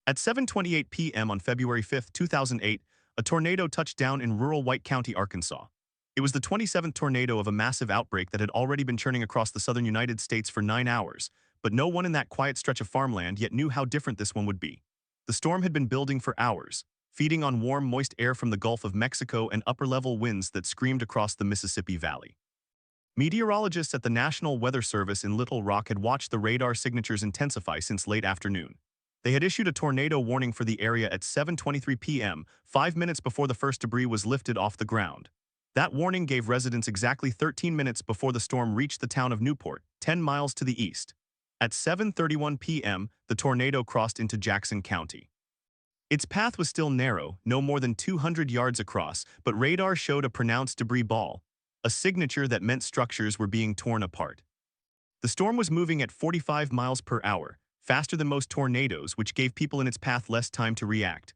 At 7:28 p.m. on February 5, 2008, a tornado touched down in rural White County, Arkansas. It was the 27th tornado of a massive outbreak that had already been churning across the southern United States for 9 hours, but no one in that quiet stretch of farmland yet knew how different this one would be. The storm had been building for hours, feeding on warm, moist air from the Gulf of Mexico and upper-level winds that screamed across the Mississippi Valley. Meteorologists at the National Weather Service in Little Rock had watched the radar signatures intensify since late afternoon. They had issued a tornado warning for the area at 7:23 p.m., 5 minutes before the first debris was lifted off the ground. That warning gave residents exactly 13 minutes before the storm reached the town of Newport, 10 miles to the east. At 7:31 p.m., the tornado crossed into Jackson County. Its path was still narrow, no more than 200 yards across, but radar showed a pronounced debris ball, a signature that meant structures were being torn apart. The storm was moving at 45 miles per hour, faster than most tornadoes, which gave people in its path less time to react.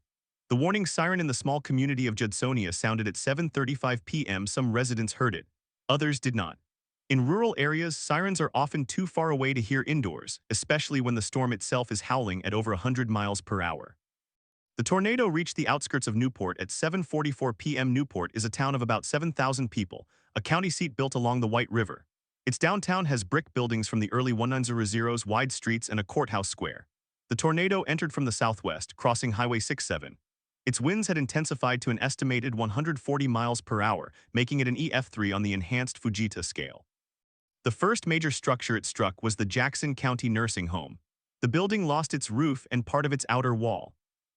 The warning siren in the small community of Judsonia sounded at 7:35 p.m. Some residents heard it, others did not. In rural areas, sirens are often too far away to hear indoors, especially when the storm itself is howling at over 100 miles per hour. The tornado reached the outskirts of Newport at 7:44 p.m. Newport is a town of about 7,000 people, a county seat built along the White River. Its downtown has brick buildings from the early 1900s, wide streets, and a courthouse square. The tornado entered from the southwest, crossing Highway 67. Its winds had intensified to an estimated 140 miles per hour, making it an EF3 on the enhanced Fujita scale. The first major structure it struck was the Jackson County Nursing Home. The building lost its roof and part of its outer wall.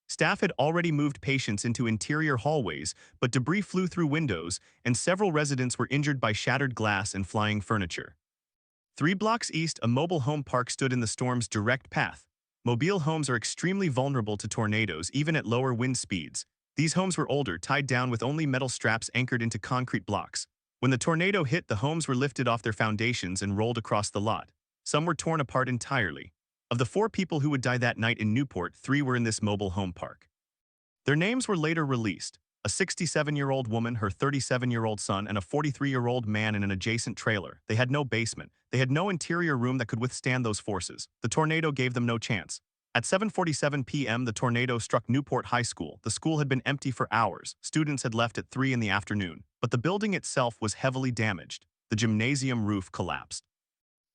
Staff had already moved patients into interior hallways, but debris flew through windows, and several residents were injured by shattered glass and flying furniture. 3 blocks east, a mobile home park stood in the storm's direct path. Mobile homes are extremely vulnerable to tornadoes, even at lower wind speeds. These homes were older, tied down with only metal straps anchored into concrete blocks. When the tornado hit, the homes were lifted off their foundations and rolled across the lot. Some were torn apart entirely. Of the 4 people who would die that night in Newport, 3 were in this mobile home park. Their names were later released: a 67-year-old woman, her 37-year-old son, and a 43-year-old man in an adjacent trailer. They had no basement. They had no interior room that could withstand those forces. The tornado gave them no chance. At 7:47 p.m., the tornado struck Newport High School. The school had been empty for hours. Students had left at 3 in the afternoon, but the building itself was heavily damaged. The gymnasium roof collapsed.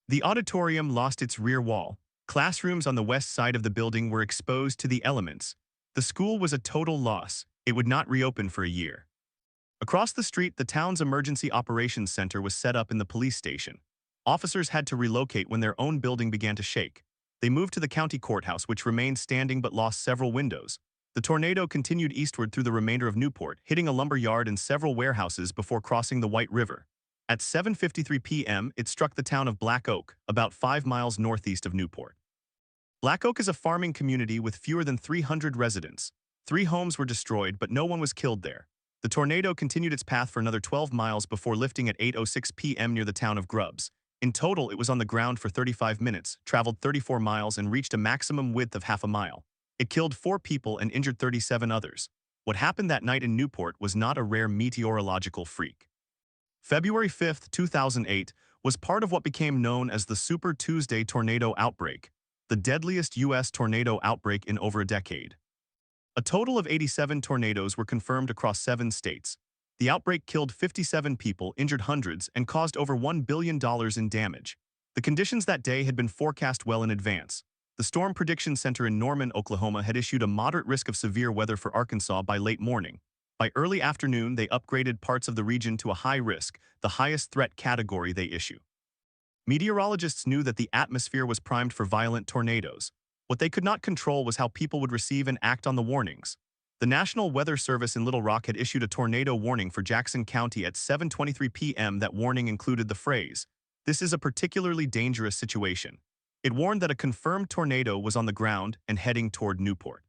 The auditorium lost its rear wall. Classrooms on the west side of the building were exposed to the elements. The school was a total loss. It would not reopen for a year. Across the street, the town's emergency operations center was set up in the police station. Officers had to relocate when their own building began to shake. They moved to the county courthouse, which remained standing but lost several windows. The tornado continued eastward through the remainder of Newport, hitting a lumber yard and several warehouses before crossing the White River. At 7:53 p.m., it struck the town of Black Oak, about 5 miles northeast of Newport. Black Oak is a farming community with fewer than 300 residents. 3 homes were destroyed, but no one was killed there. The tornado continued its path for another 12 miles before lifting at 8:06 p.m. near the town of Grubbs. In total, it was on the ground for 35 minutes, traveled 34 miles, and reached a maximum width of half a mile. It killed 4 people and injured 37 others. What happened that night in Newport was not a rare meteorological freak. February 5, 2008, was part of what became known as the Super Tuesday tornado outbreak, the deadliest U.S. tornado outbreak in over a decade. A total of 87 tornadoes were confirmed across 7 states. The outbreak killed 57 people, injured hundreds, and caused over $1 billion in damage. The conditions that day had been forecast well in advance. The Storm Prediction Center in Norman, Oklahoma had issued a moderate risk of severe weather for Arkansas by late morning. By early afternoon, they upgraded parts of the region to a high risk, the highest threat category they issue. Meteorologists knew that the atmosphere was primed for violent tornadoes. What they could not control was how people would receive and act on the warnings. The National Weather Service in Little Rock had issued a tornado warning for Jackson County at 7:23 p.m. That warning included the phrase, "This is a particularly dangerous situation." It warned that a confirmed tornado was on the ground and heading toward Newport.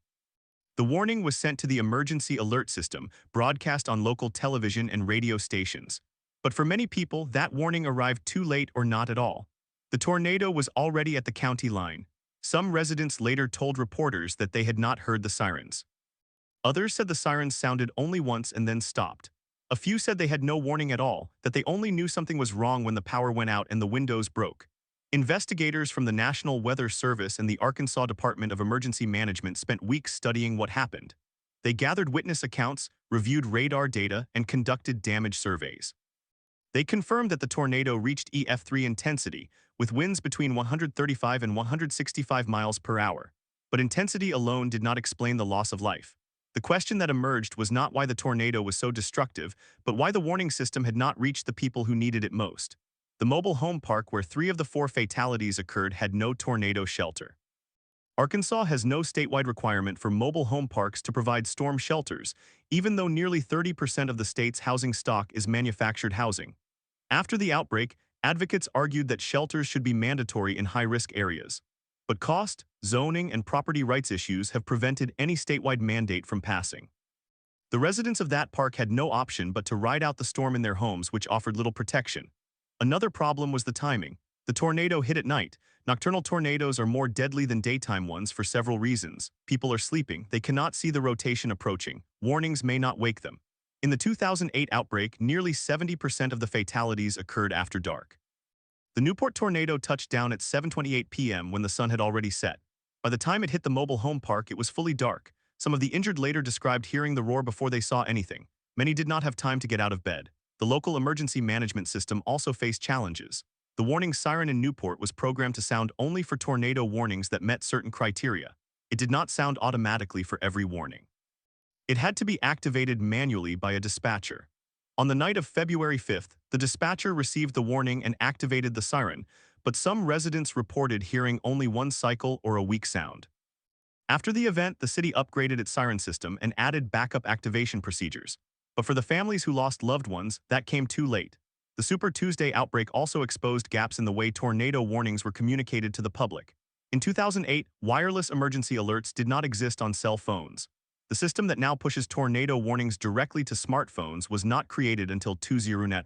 The warning was sent to the emergency alert system, broadcast on local television and radio stations. But for many people, that warning arrived too late or not at all. The tornado was already at the county line. Some residents later told reporters that they had not heard the sirens. Others said the sirens sounded only once and then stopped. A few said they had no warning at all, that they only knew something was wrong when the power went out and the windows broke. Investigators from the National Weather Service and the Arkansas Department of Emergency Management spent weeks studying what happened. They gathered witness accounts, reviewed radar data, and conducted damage surveys. They confirmed that the tornado reached EF3 intensity, with winds between 135 and 165 miles per hour. But intensity alone did not explain the loss of life. The question that emerged was not why the tornado was so destructive, but why the warning system had not reached the people who needed it most. The mobile home park where 3 of the 4 fatalities occurred had no tornado shelter. Arkansas has no statewide requirement for mobile home parks to provide storm shelters, even though nearly 30% of the state's housing stock is manufactured housing. After the outbreak, advocates argued that shelters should be mandatory in high-risk areas. But cost, zoning, and property rights issues have prevented any statewide mandate from passing. The residents of that park had no option but to ride out the storm in their homes, which offered little protection. Another problem was the timing. The tornado hit at night. Nocturnal tornadoes are more deadly than daytime ones for several reasons. People are sleeping, they cannot see the rotation approaching. Warnings may not wake them. In the 2008 outbreak, nearly 70% of the fatalities occurred after dark. The Newport tornado touched down at 7:28 p.m. when the sun had already set. By the time it hit the mobile home park, it was fully dark. Some of the injured later described hearing the roar before they saw anything. Many did not have time to get out of bed. The local emergency management system also faced challenges. The warning siren in Newport was programmed to sound only for tornado warnings that met certain criteria. It did not sound automatically for every warning. It had to be activated manually by a dispatcher. On the night of February 5th, the dispatcher received the warning and activated the siren, but some residents reported hearing only one cycle or a weak sound. After the event, the city upgraded its siren system and added backup activation procedures. But for the families who lost loved ones, that came too late. The Super Tuesday outbreak also exposed gaps in the way tornado warnings were communicated to the public. In 2008, wireless emergency alerts did not exist on cell phones. The system that now pushes tornado warnings directly to smartphones was not created until 2010.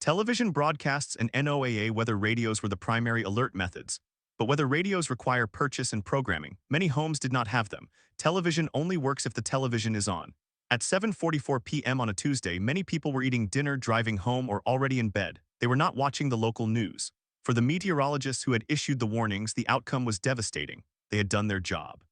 Television broadcasts and NOAA weather radios were the primary alert methods. But weather radios require purchase and programming. Many homes did not have them. Television only works if the television is on. At 7:44 p.m. on a Tuesday, many people were eating dinner, driving home, or already in bed. They were not watching the local news. For the meteorologists who had issued the warnings, the outcome was devastating. They had done their job.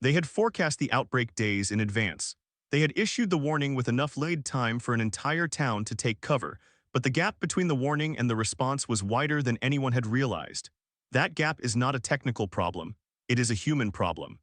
They had forecast the outbreak days in advance. They had issued the warning with enough lead time for an entire town to take cover, but the gap between the warning and the response was wider than anyone had realized. That gap is not a technical problem. It is a human problem.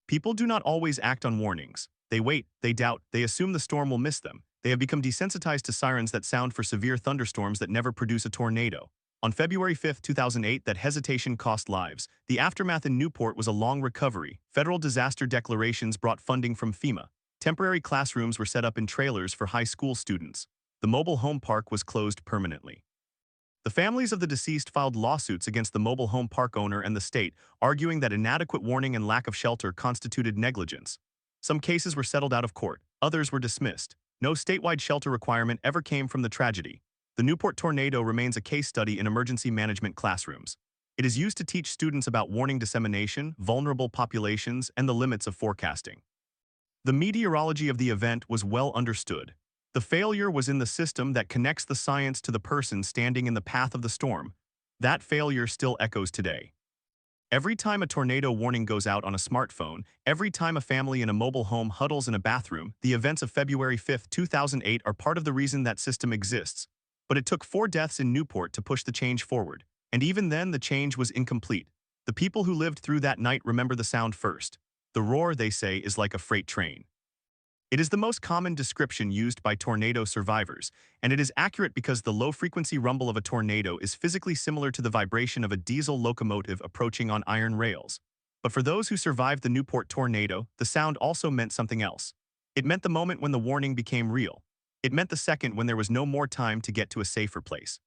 People do not always act on warnings. They wait, they doubt, they assume the storm will miss them. They have become desensitized to sirens that sound for severe thunderstorms that never produce a tornado. On February 5, 2008, that hesitation cost lives. The aftermath in Newport was a long recovery. Federal disaster declarations brought funding from FEMA. Temporary classrooms were set up in trailers for high school students. The mobile home park was closed permanently. The families of the deceased filed lawsuits against the mobile home park owner and the state, arguing that inadequate warning and lack of shelter constituted negligence. Some cases were settled out of court, others were dismissed. No statewide shelter requirement ever came from the tragedy. The Newport tornado remains a case study in emergency management classrooms. It is used to teach students about warning dissemination, vulnerable populations, and the limits of forecasting. The meteorology of the event was well understood. The failure was in the system that connects the science to the person standing in the path of the storm. That failure still echoes today. Every time a tornado warning goes out on a smartphone, every time a family in a mobile home huddles in a bathroom, the events of February 5, 2008 are part of the reason that system exists. But it took 4 deaths in Newport to push the change forward. And even then, the change was incomplete. The people who lived through that night remember the sound first. The roar, they say, is like a freight train. It is the most common description used by tornado survivors, and it is accurate because the low-frequency rumble of a tornado is physically similar to the vibration of a diesel locomotive approaching on iron rails. But for those who survived the Newport tornado, the sound also meant something else. It meant the moment when the warning became real. It meant the second when there was no more time to get to a safer place.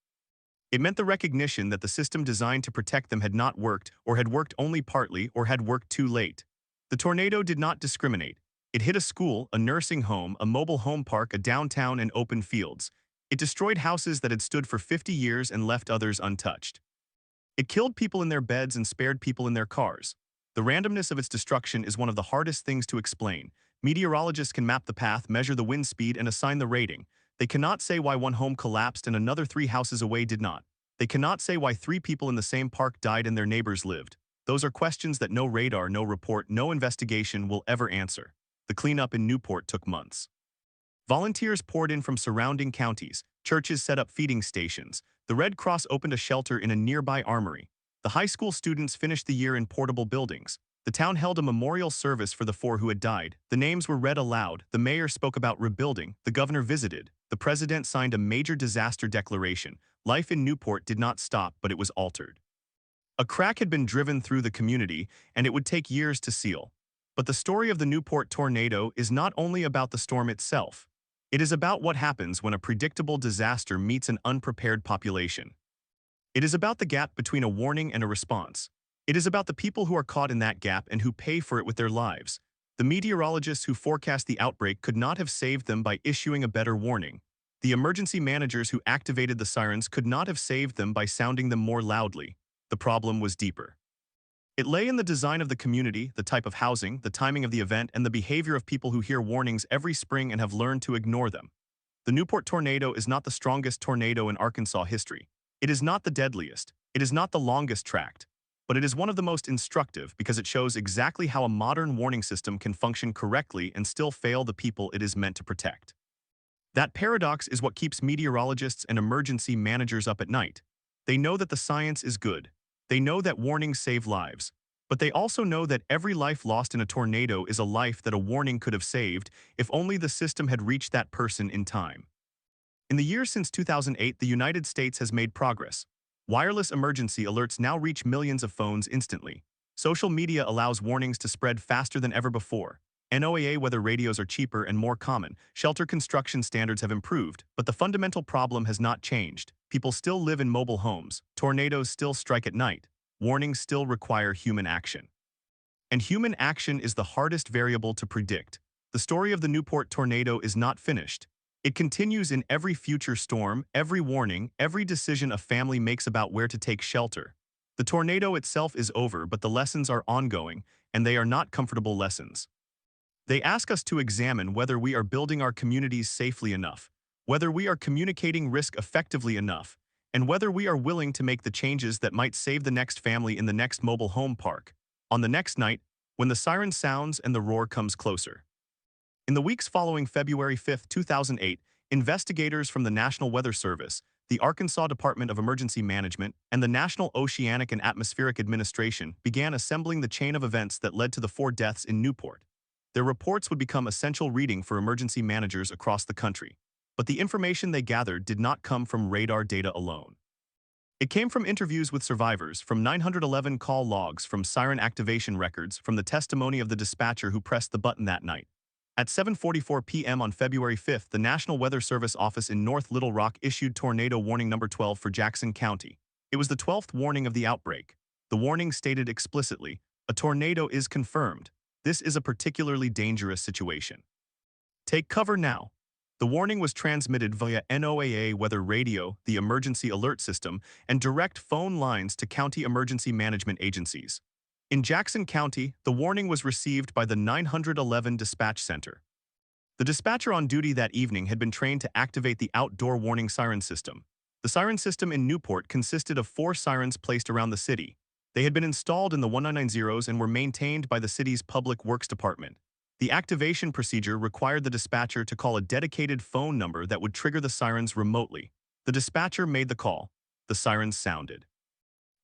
It meant the recognition that the system designed to protect them had not worked, or had worked only partly, or had worked too late. The tornado did not discriminate. It hit a school, a nursing home, a mobile home park, a downtown, and open fields. It destroyed houses that had stood for 50 years and left others untouched. It killed people in their beds and spared people in their cars. The randomness of its destruction is one of the hardest things to explain. Meteorologists can map the path, measure the wind speed, and assign the rating. They cannot say why one home collapsed and another 3 houses away did not. They cannot say why 3 people in the same park died and their neighbors lived. Those are questions that no radar, no report, no investigation will ever answer. The cleanup in Newport took months. Volunteers poured in from surrounding counties, churches set up feeding stations, the Red Cross opened a shelter in a nearby armory. The high school students finished the year in portable buildings. The town held a memorial service for the 4 who had died. The names were read aloud, the mayor spoke about rebuilding, the governor visited, the president signed a major disaster declaration. Life in Newport did not stop, but it was altered. A crack had been driven through the community, and it would take years to seal. But the story of the Newport tornado is not only about the storm itself. It is about what happens when a predictable disaster meets an unprepared population. It is about the gap between a warning and a response. It is about the people who are caught in that gap and who pay for it with their lives. The meteorologists who forecast the outbreak could not have saved them by issuing a better warning. The emergency managers who activated the sirens could not have saved them by sounding them more loudly. The problem was deeper. It lay in the design of the community, the type of housing, the timing of the event, and the behavior of people who hear warnings every spring and have learned to ignore them. The Newport tornado is not the strongest tornado in Arkansas history. It is not the deadliest. It is not the longest tracked. But it is one of the most instructive because it shows exactly how a modern warning system can function correctly and still fail the people it is meant to protect. That paradox is what keeps meteorologists and emergency managers up at night. They know that the science is good. They know that warnings save lives. But they also know that every life lost in a tornado is a life that a warning could have saved if only the system had reached that person in time. In the years since 2008, the United States has made progress. Wireless emergency alerts now reach millions of phones instantly. Social media allows warnings to spread faster than ever before. NOAA weather radios are cheaper and more common. Shelter construction standards have improved, but the fundamental problem has not changed. People still live in mobile homes. Tornadoes still strike at night. Warnings still require human action. And human action is the hardest variable to predict. The story of the Newport tornado is not finished. It continues in every future storm, every warning, every decision a family makes about where to take shelter. The tornado itself is over, but the lessons are ongoing, and they are not comfortable lessons. They ask us to examine whether we are building our communities safely enough, whether we are communicating risk effectively enough, and whether we are willing to make the changes that might save the next family in the next mobile home park, on the next night, when the siren sounds and the roar comes closer. In the weeks following February 5, 2008, investigators from the National Weather Service, the Arkansas Department of Emergency Management, and the National Oceanic and Atmospheric Administration began assembling the chain of events that led to the 4 deaths in Newport. Their reports would become essential reading for emergency managers across the country. But the information they gathered did not come from radar data alone. It came from interviews with survivors, from 911 call logs, from siren activation records, from the testimony of the dispatcher who pressed the button that night. At 7:44 p.m. on February 5, the National Weather Service office in North Little Rock issued tornado warning number 12 for Jackson County. It was the 12th warning of the outbreak. The warning stated explicitly, "A tornado is confirmed. This is a particularly dangerous situation. Take cover now." The warning was transmitted via NOAA weather radio, the emergency alert system, and direct phone lines to county emergency management agencies. In Jackson County, the warning was received by the 911 dispatch center. The dispatcher on duty that evening had been trained to activate the outdoor warning siren system. The siren system in Newport consisted of 4 sirens placed around the city. They had been installed in the 1990s and were maintained by the city's Public Works Department. The activation procedure required the dispatcher to call a dedicated phone number that would trigger the sirens remotely. The dispatcher made the call. The sirens sounded.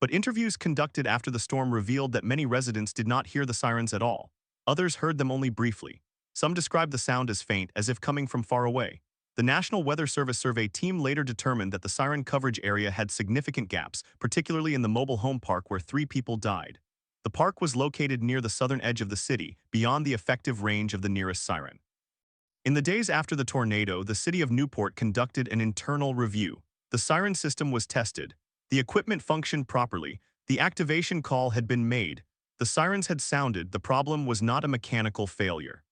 But interviews conducted after the storm revealed that many residents did not hear the sirens at all. Others heard them only briefly. Some described the sound as faint, as if coming from far away. The National Weather Service survey team later determined that the siren coverage area had significant gaps, particularly in the mobile home park where 3 people died. The park was located near the southern edge of the city, beyond the effective range of the nearest siren. In the days after the tornado, the city of Newport conducted an internal review. The siren system was tested. The equipment functioned properly. The activation call had been made. The sirens had sounded. The problem was not a mechanical failure.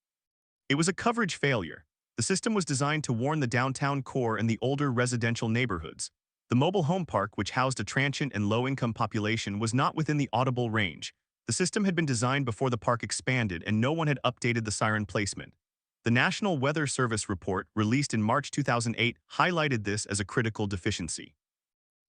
It was a coverage failure. The system was designed to warn the downtown core and the older residential neighborhoods. The mobile home park, which housed a transient and low-income population, was not within the audible range. The system had been designed before the park expanded, and no one had updated the siren placement. The National Weather Service report, released in March 2008, highlighted this as a critical deficiency.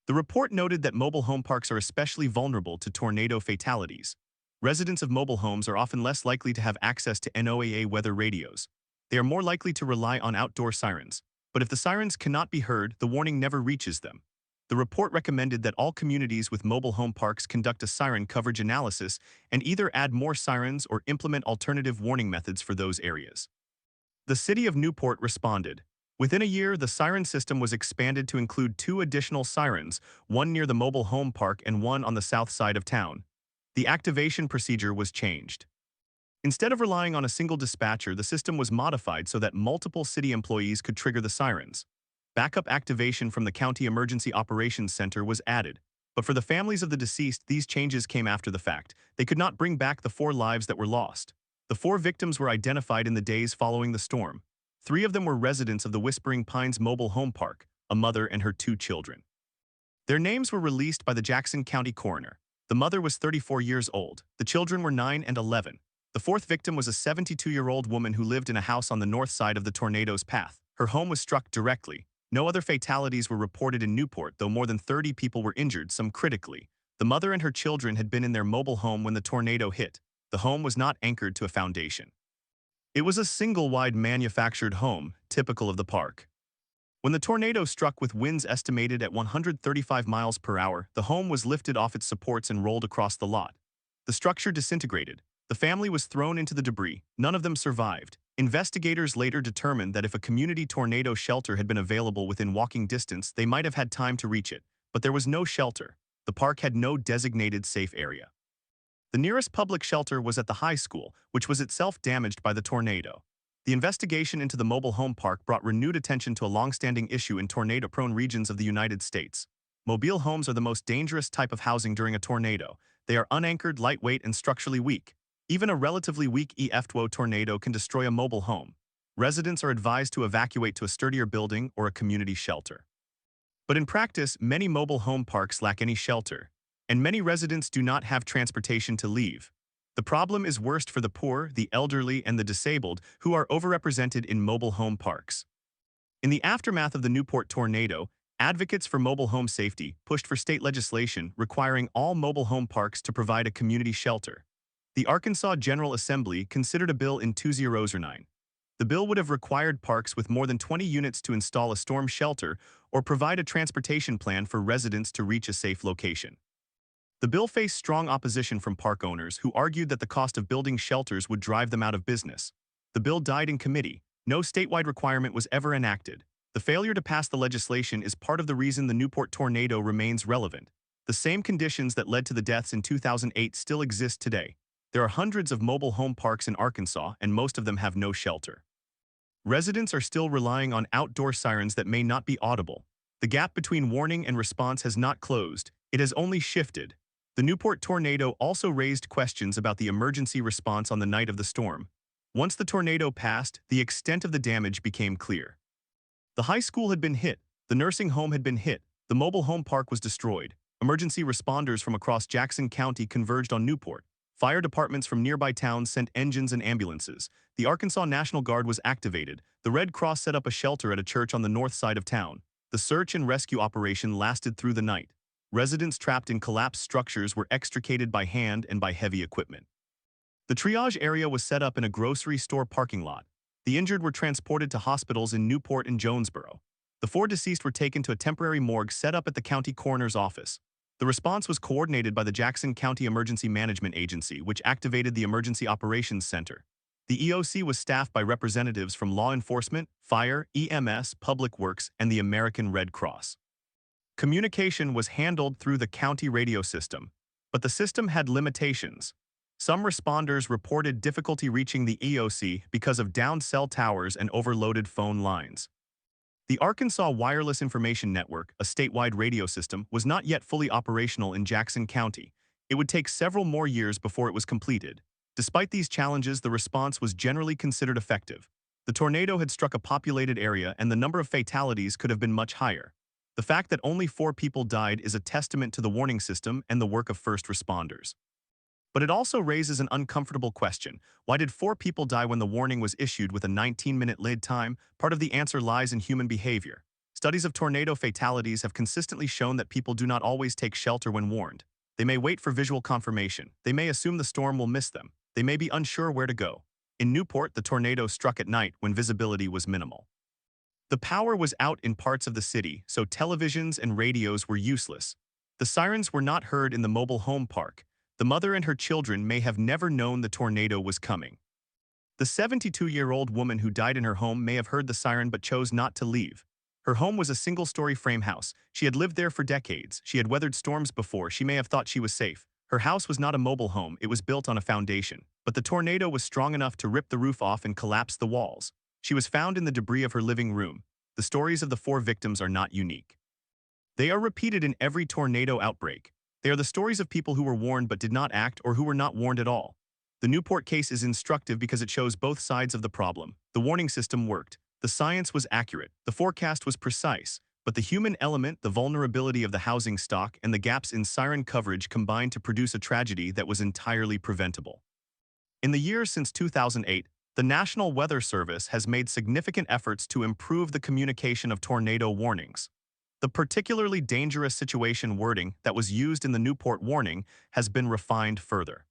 The report noted that mobile home parks are especially vulnerable to tornado fatalities. Residents of mobile homes are often less likely to have access to NOAA weather radios. They are more likely to rely on outdoor sirens, but if the sirens cannot be heard, the warning never reaches them. The report recommended that all communities with mobile home parks conduct a siren coverage analysis and either add more sirens or implement alternative warning methods for those areas. The city of Newport responded. Within a year, the siren system was expanded to include 2 additional sirens, one near the mobile home park and one on the south side of town. The activation procedure was changed. Instead of relying on a single dispatcher, the system was modified so that multiple city employees could trigger the sirens. Backup activation from the County Emergency Operations Center was added. But for the families of the deceased, these changes came after the fact. They could not bring back the 4 lives that were lost. The 4 victims were identified in the days following the storm. 3 of them were residents of the Whispering Pines mobile home park, a mother and her 2 children. Their names were released by the Jackson County coroner. The mother was 34 years old. The children were 9 and 11. The 4th victim was a 72-year-old woman who lived in a house on the north side of the tornado's path. Her home was struck directly. No other fatalities were reported in Newport, though more than 30 people were injured, some critically. The mother and her children had been in their mobile home when the tornado hit. The home was not anchored to a foundation. It was a single-wide manufactured home, typical of the park. When the tornado struck with winds estimated at 135 miles per hour, the home was lifted off its supports and rolled across the lot. The structure disintegrated. The family was thrown into the debris. None of them survived. Investigators later determined that if a community tornado shelter had been available within walking distance, they might have had time to reach it. But there was no shelter. The park had no designated safe area. The nearest public shelter was at the high school, which was itself damaged by the tornado. The investigation into the mobile home park brought renewed attention to a long-standing issue in tornado-prone regions of the United States. Mobile homes are the most dangerous type of housing during a tornado. They are unanchored, lightweight, and structurally weak. Even a relatively weak EF2 tornado can destroy a mobile home. Residents are advised to evacuate to a sturdier building or a community shelter. But in practice, many mobile home parks lack any shelter, and many residents do not have transportation to leave. The problem is worst for the poor, the elderly, and the disabled, who are overrepresented in mobile home parks. In the aftermath of the Newport tornado, advocates for mobile home safety pushed for state legislation requiring all mobile home parks to provide a community shelter. The Arkansas General Assembly considered a bill in 2009. The bill would have required parks with more than 20 units to install a storm shelter or provide a transportation plan for residents to reach a safe location. The bill faced strong opposition from park owners who argued that the cost of building shelters would drive them out of business. The bill died in committee. No statewide requirement was ever enacted. The failure to pass the legislation is part of the reason the Newport tornado remains relevant. The same conditions that led to the deaths in 2008 still exist today. There are hundreds of mobile home parks in Arkansas, and most of them have no shelter. Residents are still relying on outdoor sirens that may not be audible. The gap between warning and response has not closed. It has only shifted. The Newport tornado also raised questions about the emergency response on the night of the storm. Once the tornado passed, the extent of the damage became clear. The high school had been hit. The nursing home had been hit. The mobile home park was destroyed. Emergency responders from across Jackson County converged on Newport. Fire departments from nearby towns sent engines and ambulances. The Arkansas National Guard was activated. The Red Cross set up a shelter at a church on the north side of town. The search and rescue operation lasted through the night. Residents trapped in collapsed structures were extricated by hand and by heavy equipment. The triage area was set up in a grocery store parking lot. The injured were transported to hospitals in Newport and Jonesboro. The 4 deceased were taken to a temporary morgue set up at the county coroner's office. The response was coordinated by the Jackson County Emergency Management Agency, which activated the Emergency Operations Center. The EOC was staffed by representatives from law enforcement, fire, EMS, public works, and the American Red Cross. Communication was handled through the county radio system, but the system had limitations. Some responders reported difficulty reaching the EOC because of downed cell towers and overloaded phone lines. The Arkansas Wireless Information Network, a statewide radio system, was not yet fully operational in Jackson County. It would take several more years before it was completed. Despite these challenges, the response was generally considered effective. The tornado had struck a populated area, and the number of fatalities could have been much higher. The fact that only 4 people died is a testament to the warning system and the work of first responders. But it also raises an uncomfortable question. Why did 4 people die when the warning was issued with a 19-minute lead time? Part of the answer lies in human behavior. Studies of tornado fatalities have consistently shown that people do not always take shelter when warned. They may wait for visual confirmation. They may assume the storm will miss them. They may be unsure where to go. In Newport, the tornado struck at night when visibility was minimal. The power was out in parts of the city, so televisions and radios were useless. The sirens were not heard in the mobile home park. The mother and her children may have never known the tornado was coming. The 72-year-old woman who died in her home may have heard the siren but chose not to leave. Her home was a single-story frame house. She had lived there for decades. She had weathered storms before. She may have thought she was safe. Her house was not a mobile home. It was built on a foundation. But the tornado was strong enough to rip the roof off and collapse the walls. She was found in the debris of her living room. The stories of the 4 victims are not unique. They are repeated in every tornado outbreak. They are the stories of people who were warned but did not act or who were not warned at all. The Newport case is instructive because it shows both sides of the problem. The warning system worked. The science was accurate. The forecast was precise. But the human element, the vulnerability of the housing stock, and the gaps in siren coverage combined to produce a tragedy that was entirely preventable. In the years since 2008, the National Weather Service has made significant efforts to improve the communication of tornado warnings. The particularly dangerous situation wording that was used in the Newport warning has been refined further.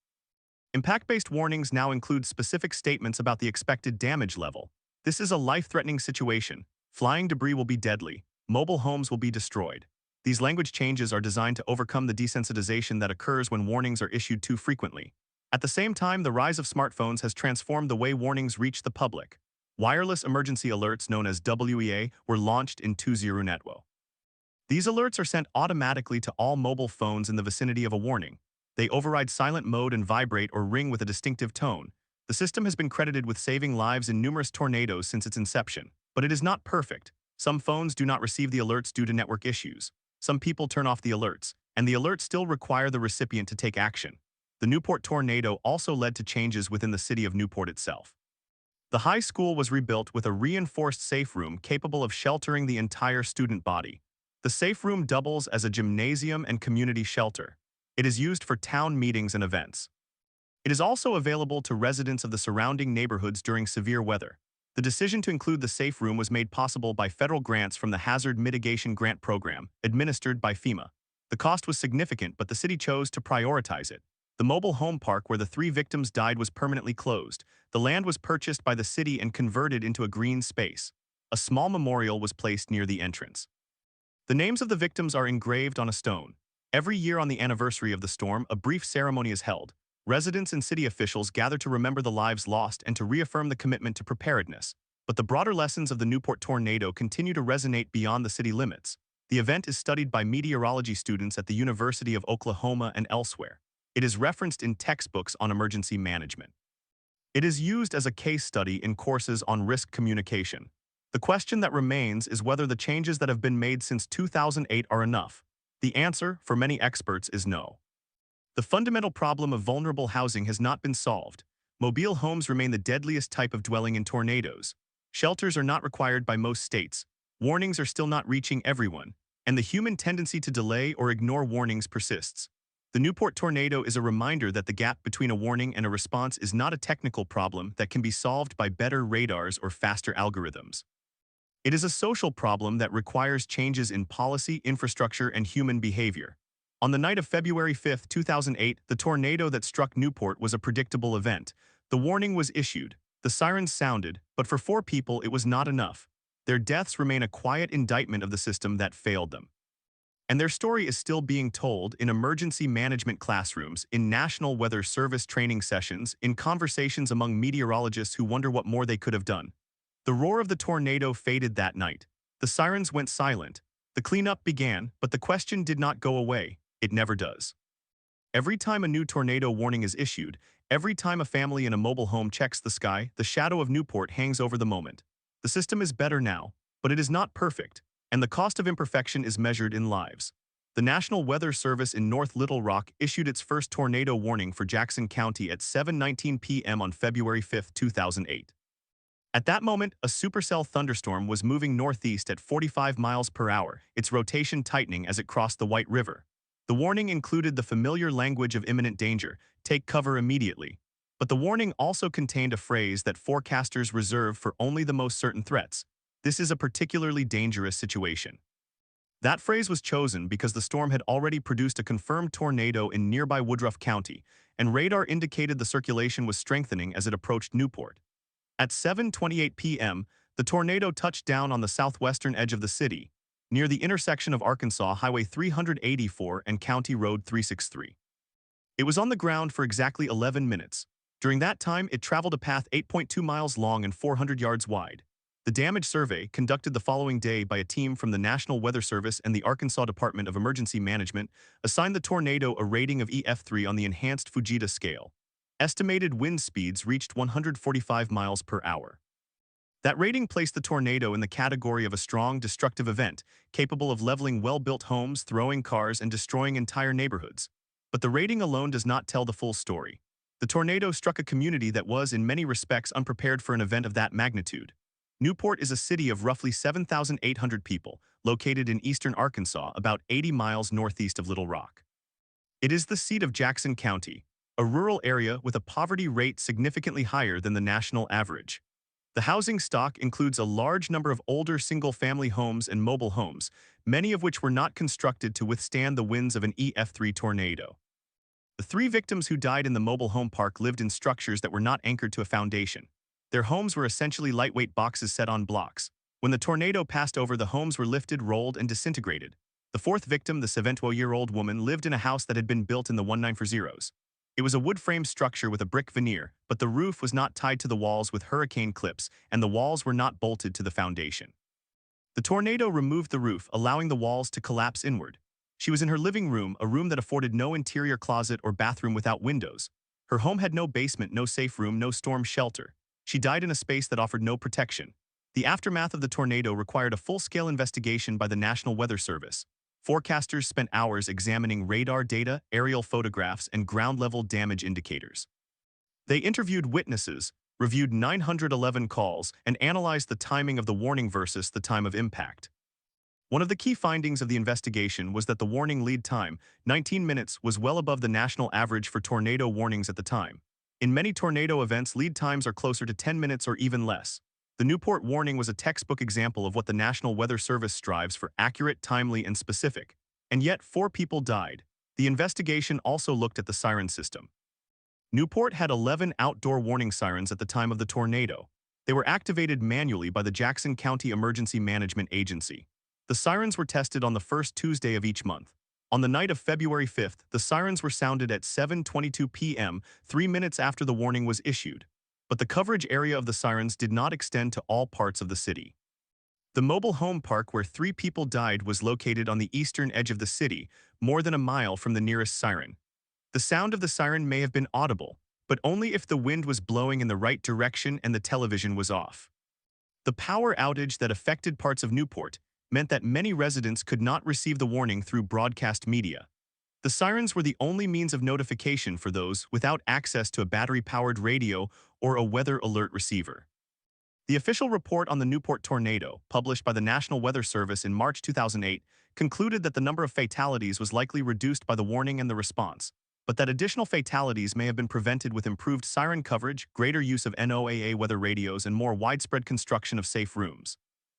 Impact-based warnings now include specific statements about the expected damage level. This is a life-threatening situation. Flying debris will be deadly. Mobile homes will be destroyed. These language changes are designed to overcome the desensitization that occurs when warnings are issued too frequently. At the same time, the rise of smartphones has transformed the way warnings reach the public. Wireless emergency alerts, known as WEA, were launched in 2020. These alerts are sent automatically to all mobile phones in the vicinity of a warning. They override silent mode and vibrate or ring with a distinctive tone. The system has been credited with saving lives in numerous tornadoes since its inception, but it is not perfect. Some phones do not receive the alerts due to network issues. Some people turn off the alerts, and the alerts still require the recipient to take action. The Newport tornado also led to changes within the city of Newport itself. The high school was rebuilt with a reinforced safe room capable of sheltering the entire student body. The safe room doubles as a gymnasium and community shelter. It is used for town meetings and events. It is also available to residents of the surrounding neighborhoods during severe weather. The decision to include the safe room was made possible by federal grants from the Hazard Mitigation Grant Program, administered by FEMA. The cost was significant, but the city chose to prioritize it. The mobile home park where the 3 victims died was permanently closed. The land was purchased by the city and converted into a green space. A small memorial was placed near the entrance. The names of the victims are engraved on a stone. Every year on the anniversary of the storm, a brief ceremony is held. Residents and city officials gather to remember the lives lost and to reaffirm the commitment to preparedness. But the broader lessons of the Newport tornado continue to resonate beyond the city limits. The event is studied by meteorology students at the University of Oklahoma and elsewhere. It is referenced in textbooks on emergency management. It is used as a case study in courses on risk communication. The question that remains is whether the changes that have been made since 2008 are enough. The answer, for many experts, is no. The fundamental problem of vulnerable housing has not been solved. Mobile homes remain the deadliest type of dwelling in tornadoes. Shelters are not required by most states. Warnings are still not reaching everyone, and the human tendency to delay or ignore warnings persists. The Newport tornado is a reminder that the gap between a warning and a response is not a technical problem that can be solved by better radars or faster algorithms. It is a social problem that requires changes in policy, infrastructure, and human behavior. On the night of February 5, 2008, the tornado that struck Newport was a predictable event. The warning was issued, the sirens sounded, but for 4 people it was not enough. Their deaths remain a quiet indictment of the system that failed them. And their story is still being told in emergency management classrooms, in National Weather Service training sessions, in conversations among meteorologists who wonder what more they could have done. The roar of the tornado faded that night. The sirens went silent. The cleanup began, but the question did not go away. It never does. Every time a new tornado warning is issued, every time a family in a mobile home checks the sky, the shadow of Newport hangs over the moment. The system is better now, but it is not perfect, and the cost of imperfection is measured in lives. The National Weather Service in North Little Rock issued its first tornado warning for Jackson County at 7:19 p.m. on February 5, 2008. At that moment, a supercell thunderstorm was moving northeast at 45 miles per hour, its rotation tightening as it crossed the White River. The warning included the familiar language of imminent danger, take cover immediately. But the warning also contained a phrase that forecasters reserve for only the most certain threats. This is a particularly dangerous situation. That phrase was chosen because the storm had already produced a confirmed tornado in nearby Woodruff County, and radar indicated the circulation was strengthening as it approached Newport. At 7:28 p.m., the tornado touched down on the southwestern edge of the city, near the intersection of Arkansas Highway 384 and County Road 363. It was on the ground for exactly 11 minutes. During that time, it traveled a path 8.2 miles long and 400 yards wide. The damage survey, conducted the following day by a team from the National Weather Service and the Arkansas Department of Emergency Management, assigned the tornado a rating of EF3 on the enhanced Fujita scale. Estimated wind speeds reached 145 miles per hour. That rating placed the tornado in the category of a strong, destructive event, capable of leveling well-built homes, throwing cars, and destroying entire neighborhoods. But the rating alone does not tell the full story. The tornado struck a community that was, in many respects, unprepared for an event of that magnitude. Newport is a city of roughly 7,800 people, located in eastern Arkansas, about 80 miles northeast of Little Rock. It is the seat of Jackson County, a rural area with a poverty rate significantly higher than the national average. The housing stock includes a large number of older single-family homes and mobile homes, many of which were not constructed to withstand the winds of an EF3 tornado. The 3 victims who died in the mobile home park lived in structures that were not anchored to a foundation. Their homes were essentially lightweight boxes set on blocks. When the tornado passed over, the homes were lifted, rolled, and disintegrated. The 4th victim, the 70-year-old woman, lived in a house that had been built in the 1940s. It was a wood-frame structure with a brick veneer, but the roof was not tied to the walls with hurricane clips, and the walls were not bolted to the foundation. The tornado removed the roof, allowing the walls to collapse inward. She was in her living room, a room that afforded no interior closet or bathroom without windows. Her home had no basement, no safe room, no storm shelter. She died in a space that offered no protection. The aftermath of the tornado required a full-scale investigation by the National Weather Service. Forecasters spent hours examining radar data, aerial photographs, and ground-level damage indicators. They interviewed witnesses, reviewed 911 calls, and analyzed the timing of the warning versus the time of impact. One of the key findings of the investigation was that the warning lead time, 19 minutes, was well above the national average for tornado warnings at the time. In many tornado events, lead times are closer to 10 minutes or even less. The Newport warning was a textbook example of what the National Weather Service strives for: accurate, timely, and specific. And yet, 4 people died. The investigation also looked at the siren system. Newport had 11 outdoor warning sirens at the time of the tornado. They were activated manually by the Jackson County Emergency Management Agency. The sirens were tested on the first Tuesday of each month. On the night of February 5th, the sirens were sounded at 7:22 p.m., 3 minutes after the warning was issued. But the coverage area of the sirens did not extend to all parts of the city. The mobile home park where 3 people died was located on the eastern edge of the city, more than a mile from the nearest siren. The sound of the siren may have been audible, but only if the wind was blowing in the right direction and the television was off. The power outage that affected parts of Newport meant that many residents could not receive the warning through broadcast media. The sirens were the only means of notification for those without access to a battery-powered radio or a weather alert receiver. The official report on the Newport tornado, published by the National Weather Service in March 2008, concluded that the number of fatalities was likely reduced by the warning and the response, but that additional fatalities may have been prevented with improved siren coverage, greater use of NOAA weather radios, and more widespread construction of safe rooms.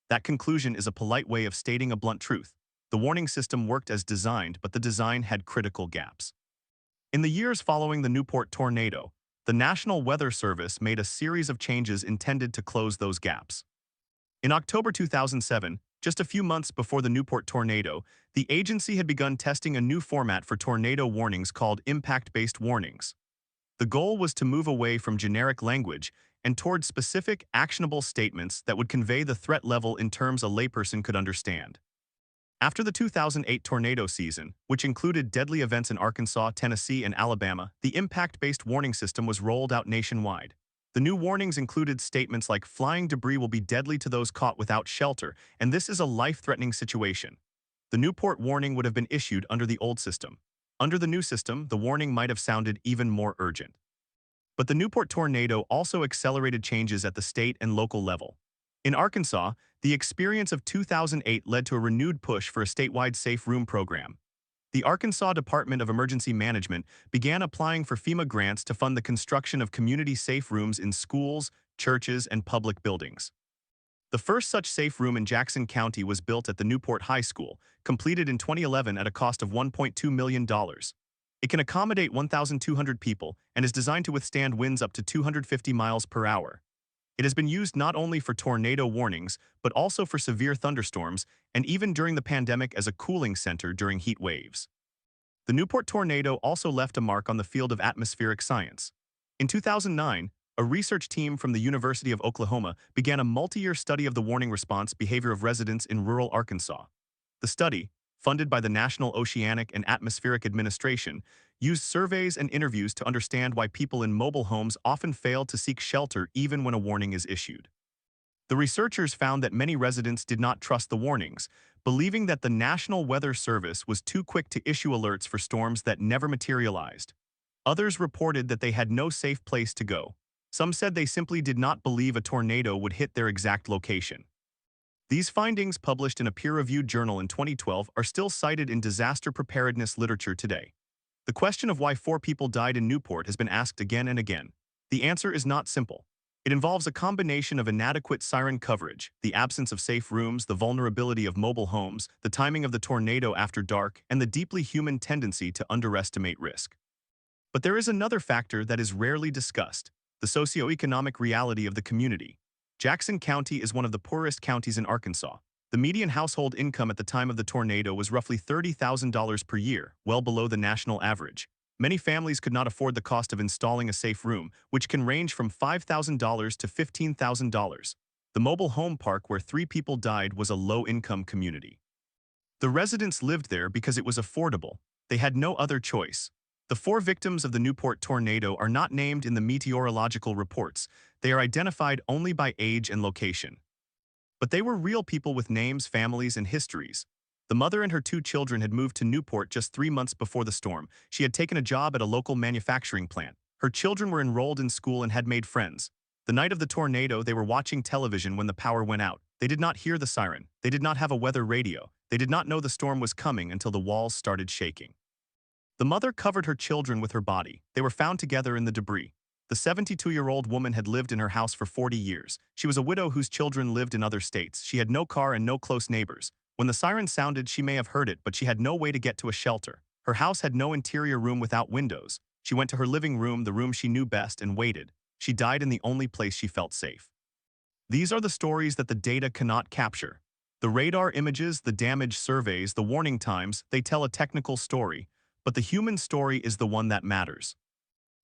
That conclusion is a polite way of stating a blunt truth. The warning system worked as designed, but the design had critical gaps. In the years following the Newport tornado, the National Weather Service made a series of changes intended to close those gaps. In October 2007, just a few months before the Newport tornado, the agency had begun testing a new format for tornado warnings called impact-based warnings. The goal was to move away from generic language and toward specific, actionable statements that would convey the threat level in terms a layperson could understand. After the 2008 tornado season, which included deadly events in Arkansas, Tennessee, and Alabama, the impact-based warning system was rolled out nationwide. The new warnings included statements like flying debris will be deadly to those caught without shelter, and this is a life-threatening situation. The Newport warning would have been issued under the old system. Under the new system, the warning might have sounded even more urgent. But the Newport tornado also accelerated changes at the state and local level. In Arkansas, the experience of 2008 led to a renewed push for a statewide safe room program. The Arkansas Department of Emergency Management began applying for FEMA grants to fund the construction of community safe rooms in schools, churches, and public buildings. The first such safe room in Jackson County was built at the Newport High School, completed in 2011 at a cost of $1.2 million. It can accommodate 1,200 people and is designed to withstand winds up to 250 miles per hour. It has been used not only for tornado warnings, but also for severe thunderstorms and even during the pandemic as a cooling center during heat waves. The Newport tornado also left a mark on the field of atmospheric science. In 2009, a research team from the University of Oklahoma began a multi-year study of the warning response behavior of residents in rural Arkansas. The study, funded by the National Oceanic and Atmospheric Administration, used surveys and interviews to understand why people in mobile homes often fail to seek shelter even when a warning is issued. The researchers found that many residents did not trust the warnings, believing that the National Weather Service was too quick to issue alerts for storms that never materialized. Others reported that they had no safe place to go. Some said they simply did not believe a tornado would hit their exact location. These findings, published in a peer-reviewed journal in 2012, are still cited in disaster preparedness literature today. The question of why 4 people died in Newport has been asked again and again. The answer is not simple. It involves a combination of inadequate siren coverage, the absence of safe rooms, the vulnerability of mobile homes, the timing of the tornado after dark, and the deeply human tendency to underestimate risk. But there is another factor that is rarely discussed: the socioeconomic reality of the community. Jackson County is one of the poorest counties in Arkansas. The median household income at the time of the tornado was roughly $30,000 per year, well below the national average. Many families could not afford the cost of installing a safe room, which can range from $5,000 to $15,000. The mobile home park where 3 people died was a low-income community. The residents lived there because it was affordable. They had no other choice. The 4 victims of the Newport tornado are not named in the meteorological reports. They are identified only by age and location. But they were real people with names, families, and histories. The mother and her 2 children had moved to Newport just 3 months before the storm. She had taken a job at a local manufacturing plant. Her children were enrolled in school and had made friends. The night of the tornado, they were watching television when the power went out. They did not hear the siren. They did not have a weather radio. They did not know the storm was coming until the walls started shaking. The mother covered her children with her body. They were found together in the debris. The 72-year-old woman had lived in her house for 40 years. She was a widow whose children lived in other states. She had no car and no close neighbors. When the siren sounded, she may have heard it, but she had no way to get to a shelter. Her house had no interior room without windows. She went to her living room, the room she knew best, and waited. She died in the only place she felt safe. These are the stories that the data cannot capture. The radar images, the damage surveys, the warning times, they tell a technical story, but the human story is the one that matters.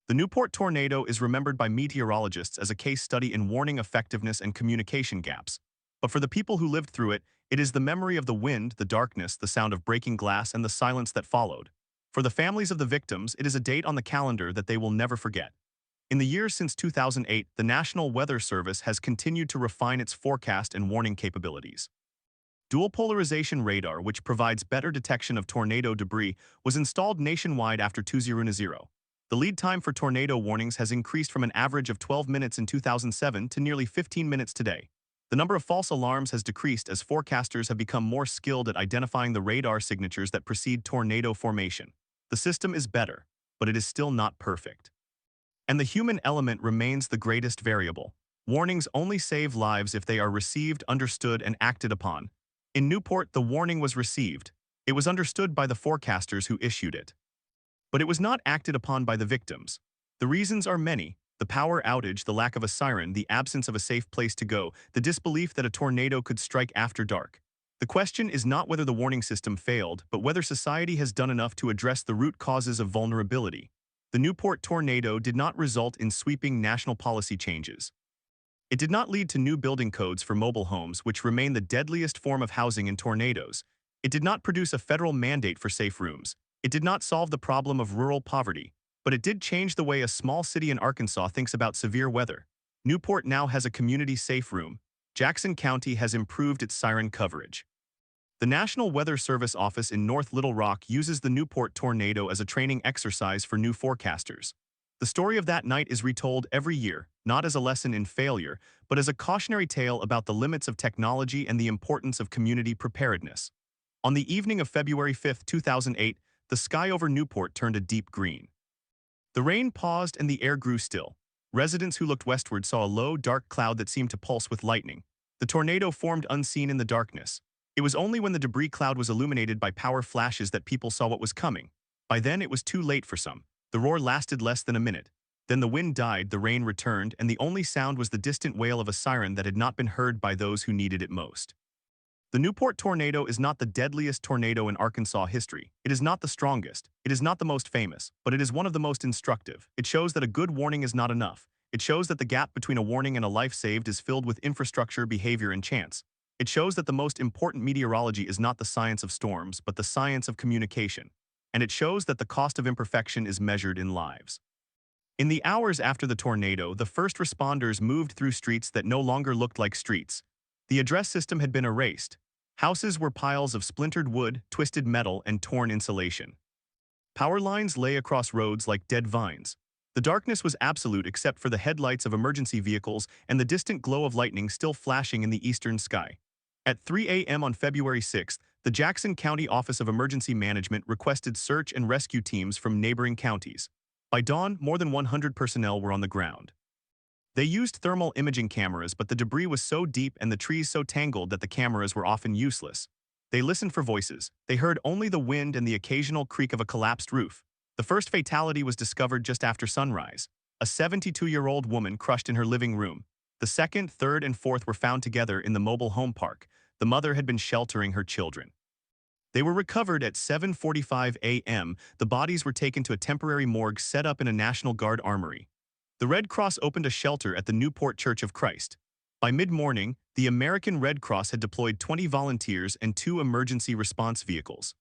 The Newport tornado is remembered by meteorologists as a case study in warning effectiveness and communication gaps. But for the people who lived through it, it is the memory of the wind, the darkness, the sound of breaking glass, and the silence that followed. For the families of the victims, it is a date on the calendar that they will never forget. In the years since 2008, the National Weather Service has continued to refine its forecast and warning capabilities. Dual polarization radar, which provides better detection of tornado debris, was installed nationwide after 2010. The lead time for tornado warnings has increased from an average of 12 minutes in 2007 to nearly 15 minutes today. The number of false alarms has decreased as forecasters have become more skilled at identifying the radar signatures that precede tornado formation. The system is better, but it is still not perfect. And the human element remains the greatest variable. Warnings only save lives if they are received, understood, and acted upon. In Newport, the warning was received. It was understood by the forecasters who issued it. But it was not acted upon by the victims. The reasons are many: the power outage, the lack of a siren, the absence of a safe place to go, the disbelief that a tornado could strike after dark. The question is not whether the warning system failed, but whether society has done enough to address the root causes of vulnerability. The Newport tornado did not result in sweeping national policy changes. It did not lead to new building codes for mobile homes, which remain the deadliest form of housing in tornadoes. It did not produce a federal mandate for safe rooms. It did not solve the problem of rural poverty. But it did change the way a small city in Arkansas thinks about severe weather. Newport now has a community safe room. Jackson County has improved its siren coverage. The National Weather Service office in North Little Rock uses the Newport tornado as a training exercise for new forecasters. The story of that night is retold every year, not as a lesson in failure, but as a cautionary tale about the limits of technology and the importance of community preparedness. On the evening of February 5, 2008, the sky over Newport turned a deep green. The rain paused and the air grew still. Residents who looked westward saw a low, dark cloud that seemed to pulse with lightning. The tornado formed unseen in the darkness. It was only when the debris cloud was illuminated by power flashes that people saw what was coming. By then, it was too late for some. The roar lasted less than a minute. Then the wind died, the rain returned, and the only sound was the distant wail of a siren that had not been heard by those who needed it most. The Newport tornado is not the deadliest tornado in Arkansas history. It is not the strongest. It is not the most famous, but it is one of the most instructive. It shows that a good warning is not enough. It shows that the gap between a warning and a life saved is filled with infrastructure, behavior, and chance. It shows that the most important meteorology is not the science of storms, but the science of communication. And it shows that the cost of imperfection is measured in lives. In the hours after the tornado, the first responders moved through streets that no longer looked like streets. The address system had been erased. Houses were piles of splintered wood, twisted metal, and torn insulation. Power lines lay across roads like dead vines. The darkness was absolute except for the headlights of emergency vehicles and the distant glow of lightning still flashing in the eastern sky. At 3 a.m. on February 6th, the Jackson County Office of Emergency Management requested search and rescue teams from neighboring counties. By dawn, more than 100 personnel were on the ground. They used thermal imaging cameras, but the debris was so deep and the trees so tangled that the cameras were often useless. They listened for voices. They heard only the wind and the occasional creak of a collapsed roof. The first fatality was discovered just after sunrise. A 72-year-old woman crushed in her living room. The second, third, and fourth were found together in the mobile home park. The mother had been sheltering her children. They were recovered at 7:45 a.m. The bodies were taken to a temporary morgue set up in a National Guard armory. The Red Cross opened a shelter at the Newport Church of Christ. By mid-morning, the American Red Cross had deployed 20 volunteers and 2 emergency response vehicles.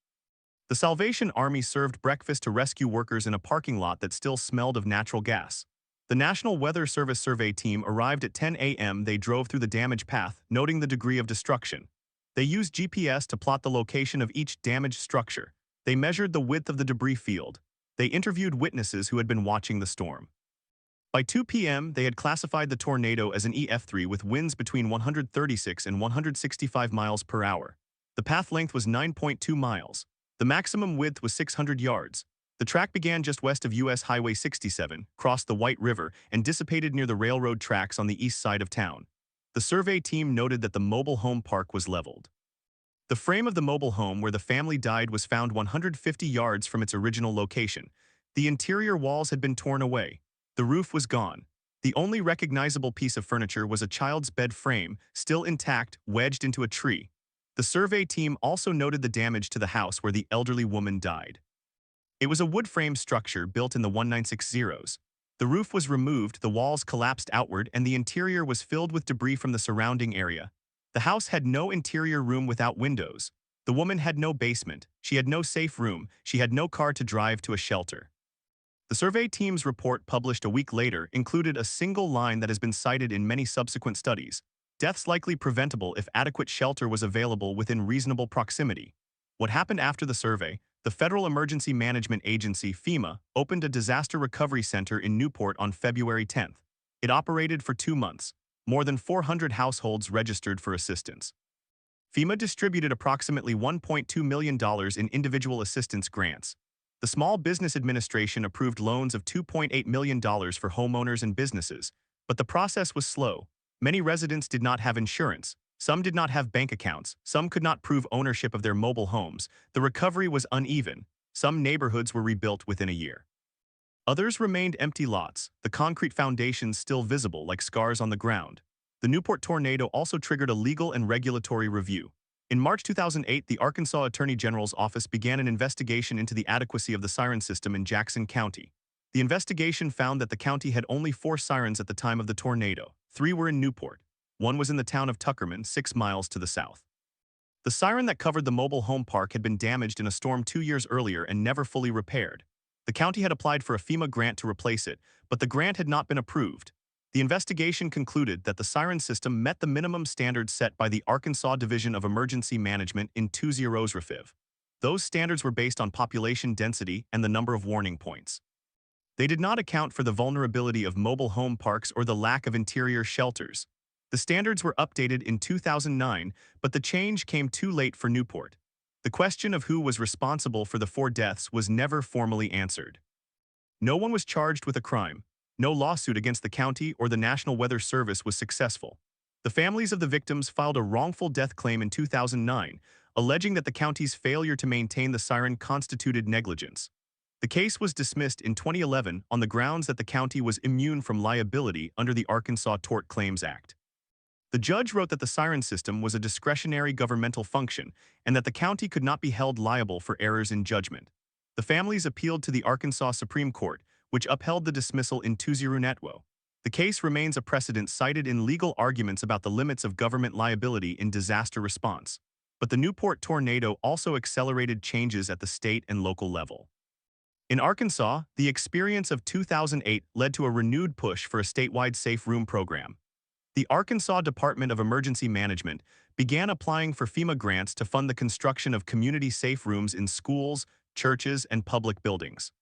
The Salvation Army served breakfast to rescue workers in a parking lot that still smelled of natural gas. The National Weather Service survey team arrived at 10 a.m. They drove through the damaged path, noting the degree of destruction. They used GPS to plot the location of each damaged structure. They measured the width of the debris field. They interviewed witnesses who had been watching the storm. By 2 p.m., they had classified the tornado as an EF3 with winds between 136 and 165 miles per hour. The path length was 9.2 miles. The maximum width was 600 yards. The track began just west of U.S. Highway 67, crossed the White River, and dissipated near the railroad tracks on the east side of town. The survey team noted that the mobile home park was leveled. The frame of the mobile home where the family died was found 150 yards from its original location. The interior walls had been torn away. The roof was gone. The only recognizable piece of furniture was a child's bed frame, still intact, wedged into a tree. The survey team also noted the damage to the house where the elderly woman died. It was a wood-frame structure built in the 1960s. The roof was removed, the walls collapsed outward, and the interior was filled with debris from the surrounding area. The house had no interior room without windows. The woman had no basement. She had no safe room. She had no car to drive to a shelter. The survey team's report, published a week later, included a single line that has been cited in many subsequent studies. Deaths likely preventable if adequate shelter was available within reasonable proximity. What happened after the survey? The Federal Emergency Management Agency, FEMA, opened a disaster recovery center in Newport on February 10th. It operated for 2 months. More than 400 households registered for assistance. FEMA distributed approximately $1.2 million in individual assistance grants. The Small Business Administration approved loans of $2.8 million for homeowners and businesses, but the process was slow. Many residents did not have insurance. Some did not have bank accounts. Some could not prove ownership of their mobile homes. The recovery was uneven. Some neighborhoods were rebuilt within a year. Others remained empty lots, the concrete foundations still visible like scars on the ground. The Newport tornado also triggered a legal and regulatory review. In March 2008, the Arkansas Attorney General's office began an investigation into the adequacy of the siren system in Jackson County. The investigation found that the county had only 4 sirens at the time of the tornado. 3 were in Newport. 1 was in the town of Tuckerman, 6 miles to the south. The siren that covered the mobile home park had been damaged in a storm 2 years earlier and never fully repaired. The county had applied for a FEMA grant to replace it, but the grant had not been approved. The investigation concluded that the siren system met the minimum standards set by the Arkansas Division of Emergency Management in 20 RFIV. Those standards were based on population density and the number of warning points. They did not account for the vulnerability of mobile home parks or the lack of interior shelters. The standards were updated in 2009, but the change came too late for Newport. The question of who was responsible for the 4 deaths was never formally answered. No one was charged with a crime. No lawsuit against the county or the National Weather Service was successful. The families of the victims filed a wrongful death claim in 2009, alleging that the county's failure to maintain the siren constituted negligence. The case was dismissed in 2011 on the grounds that the county was immune from liability under the Arkansas Tort Claims Act. The judge wrote that the siren system was a discretionary governmental function and that the county could not be held liable for errors in judgment. The families appealed to the Arkansas Supreme Court, which upheld the dismissal in 2-0. The case remains a precedent cited in legal arguments about the limits of government liability in disaster response. But the Newport tornado also accelerated changes at the state and local level. In Arkansas, the experience of 2008 led to a renewed push for a statewide safe room program. The Arkansas Department of Emergency Management began applying for FEMA grants to fund the construction of community safe rooms in schools, churches, and public buildings.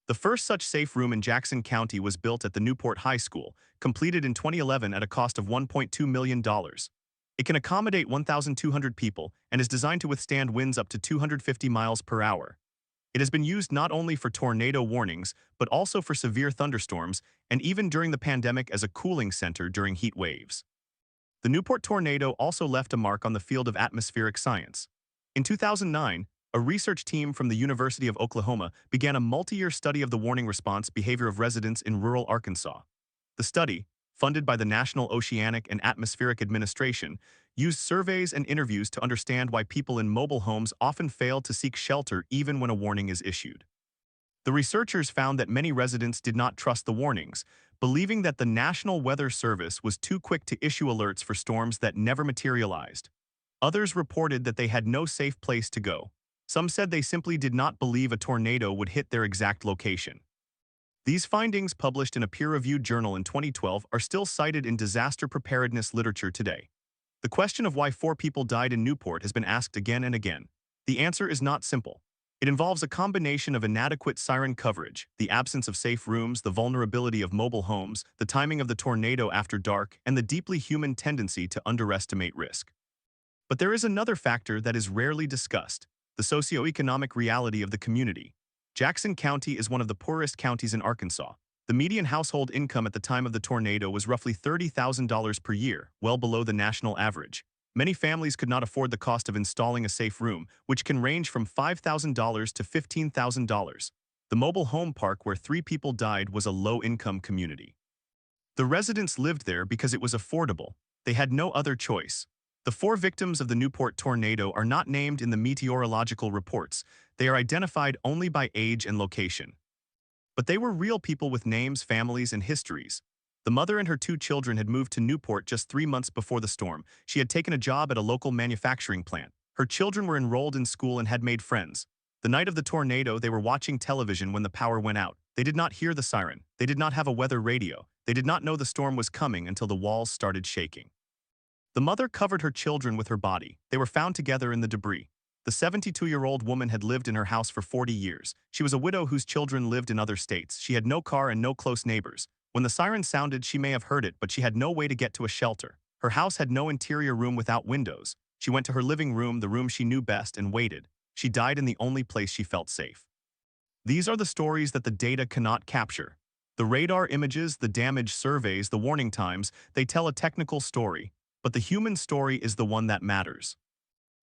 The first such safe room in Jackson County was built at the Newport High School, completed in 2011 at a cost of $1.2 million. It can accommodate 1,200 people and is designed to withstand winds up to 250 miles per hour. It has been used not only for tornado warnings, but also for severe thunderstorms, and even during the pandemic as a cooling center during heat waves. The Newport tornado also left a mark on the field of atmospheric science. In 2009, a research team from the University of Oklahoma began a multi-year study of the warning response behavior of residents in rural Arkansas. The study, funded by the National Oceanic and Atmospheric Administration, used surveys and interviews to understand why people in mobile homes often fail to seek shelter even when a warning is issued. The researchers found that many residents did not trust the warnings, believing that the National Weather Service was too quick to issue alerts for storms that never materialized. Others reported that they had no safe place to go. Some said they simply did not believe a tornado would hit their exact location. These findings, published in a peer-reviewed journal in 2012, are still cited in disaster preparedness literature today. The question of why 4 people died in Newport has been asked again and again. The answer is not simple. It involves a combination of inadequate siren coverage, the absence of safe rooms, the vulnerability of mobile homes, the timing of the tornado after dark, and the deeply human tendency to underestimate risk. But there is another factor that is rarely discussed: the socioeconomic reality of the community. Jackson County is one of the poorest counties in Arkansas. The median household income at the time of the tornado was roughly $30,000 per year, well below the national average. Many families could not afford the cost of installing a safe room, which can range from $5,000 to $15,000. The mobile home park where 3 people died was a low-income community. The residents lived there because it was affordable. They had no other choice. The 4 victims of the Newport tornado are not named in the meteorological reports. They are identified only by age and location. But they were real people with names, families, and histories. The mother and her 2 children had moved to Newport just 3 months before the storm. She had taken a job at a local manufacturing plant. Her children were enrolled in school and had made friends. The night of the tornado, they were watching television when the power went out. They did not hear the siren. They did not have a weather radio. They did not know the storm was coming until the walls started shaking. The mother covered her children with her body. They were found together in the debris. The 72-year-old woman had lived in her house for 40 years. She was a widow whose children lived in other states. She had no car and no close neighbors. When the siren sounded, she may have heard it, but she had no way to get to a shelter. Her house had no interior room without windows. She went to her living room, the room she knew best, and waited. She died in the only place she felt safe. These are the stories that the data cannot capture. The radar images, the damage surveys, the warning times, they tell a technical story, but the human story is the one that matters.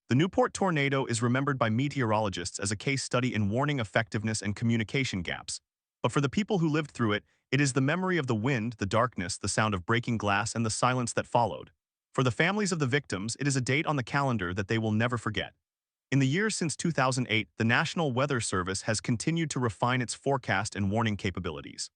The Newport tornado is remembered by meteorologists as a case study in warning effectiveness and communication gaps. But for the people who lived through it, it is the memory of the wind, the darkness, the sound of breaking glass, and the silence that followed. For the families of the victims, it is a date on the calendar that they will never forget. In the years since 2008, the National Weather Service has continued to refine its forecast and warning capabilities.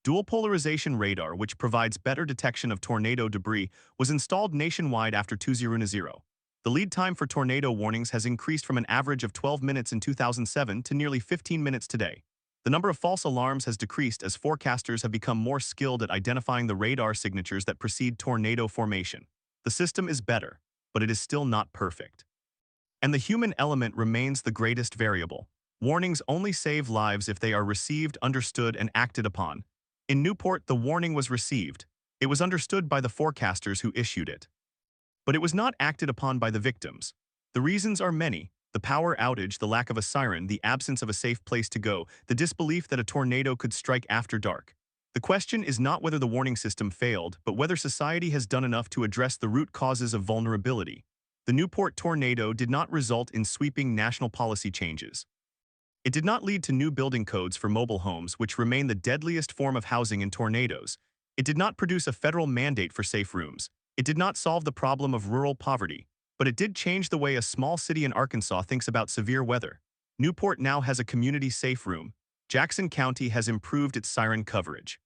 Dual polarization radar, which provides better detection of tornado debris, was installed nationwide after 2-0. The lead time for tornado warnings has increased from an average of 12 minutes in 2007 to nearly 15 minutes today. The number of false alarms has decreased as forecasters have become more skilled at identifying the radar signatures that precede tornado formation. The system is better, but it is still not perfect. And the human element remains the greatest variable. Warnings only save lives if they are received, understood, and acted upon. In Newport, the warning was received. It was understood by the forecasters who issued it. But it was not acted upon by the victims. The reasons are many: the power outage, the lack of a siren, the absence of a safe place to go, the disbelief that a tornado could strike after dark. The question is not whether the warning system failed, but whether society has done enough to address the root causes of vulnerability. The Newport tornado did not result in sweeping national policy changes. It did not lead to new building codes for mobile homes, which remain the deadliest form of housing in tornadoes. It did not produce a federal mandate for safe rooms. It did not solve the problem of rural poverty, but it did change the way a small city in Arkansas thinks about severe weather. Newport now has a community safe room. Jackson County has improved its siren coverage.